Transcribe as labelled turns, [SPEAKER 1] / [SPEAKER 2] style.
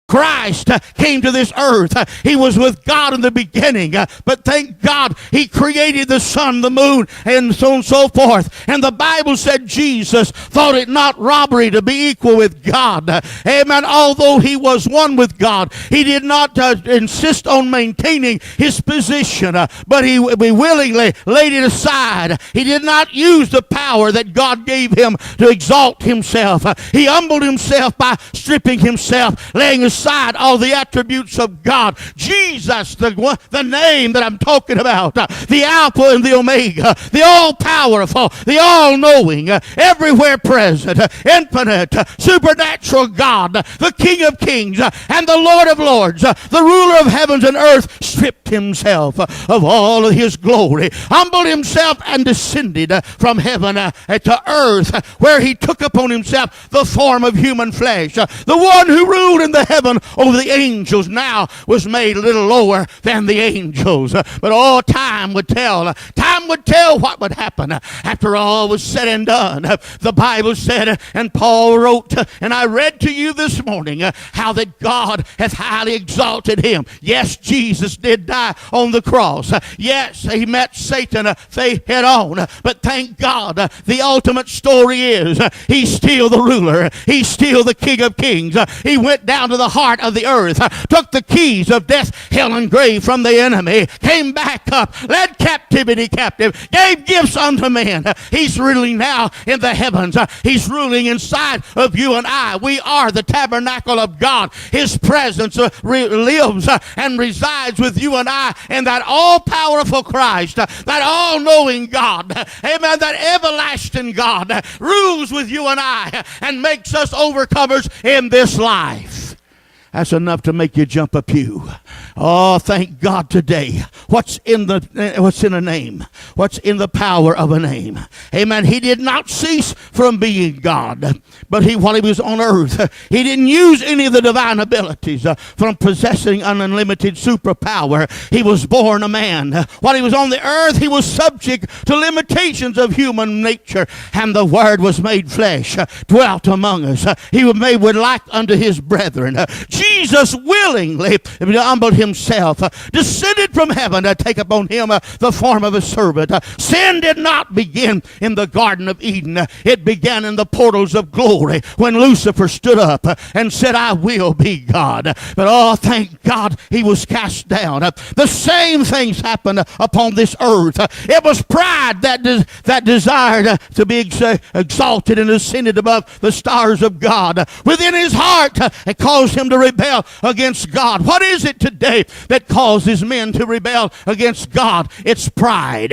[SPEAKER 1] Christ came to this earth. He was with God in the beginning. But thank God he created the sun, the moon, and so on and so forth. And the Bible said Jesus thought it not robbery to be equal with God. Amen. Although he was one with God, he did not insist on maintaining his position, but he willingly laid it aside. He did not use the power that God gave him to exalt himself. He humbled himself by stripping himself, laying aside all the attributes of God. Jesus, the name that I'm talking about, the Alpha and the Omega, the all-powerful, the all-knowing, everywhere present, infinite, supernatural God, the King of Kings and the Lord of Lords, the ruler of heavens and earth, stripped himself of all of his glory, humbled himself and descended from heaven to earth, where he took upon himself the form of human flesh. The one who ruled in the heaven over the angels now was made a little lower than the angels. But all time would tell what would happen after all was said and done. The Bible said, and Paul wrote, and I read to you this morning, how that God hath highly exalted him. Yes, Jesus did die on the cross. Yes, he met Satan head on. But thank God, the ultimate story is he's still the ruler. He's still the King of Kings. He went down to the heart of the earth, took the keys of death, hell, and grave from the enemy, came back up, led captivity captive, gave gifts unto men. He's ruling now in the heavens. He's ruling inside of you and I. We are the tabernacle of God. His presence lives and resides with you and I, and that all-powerful Christ, that all-knowing God, amen, that everlasting God rules with you and I and makes us overcomers in this life. That's enough to make you jump a pew. Oh, thank God today. What's in a name? What's in the power of a name? Amen. He did not cease from being God, but while he was on earth, he didn't use any of the divine abilities from possessing an unlimited superpower. He was born a man. While he was on the earth, he was subject to limitations of human nature, and the Word was made flesh, dwelt among us. He was made like unto his brethren. Jesus willingly humbled himself, descended from heaven to take upon him the form of a servant. Sin did not begin in the Garden of Eden. It began in the portals of glory when Lucifer stood up and said, I will be God. But oh, thank God he was cast down. The same things happened upon this earth. It was pride that desired to be exalted and ascended above the stars of God. Within his heart, it caused him to rebel against God. What is it today that causes men to rebel against God? It's pride.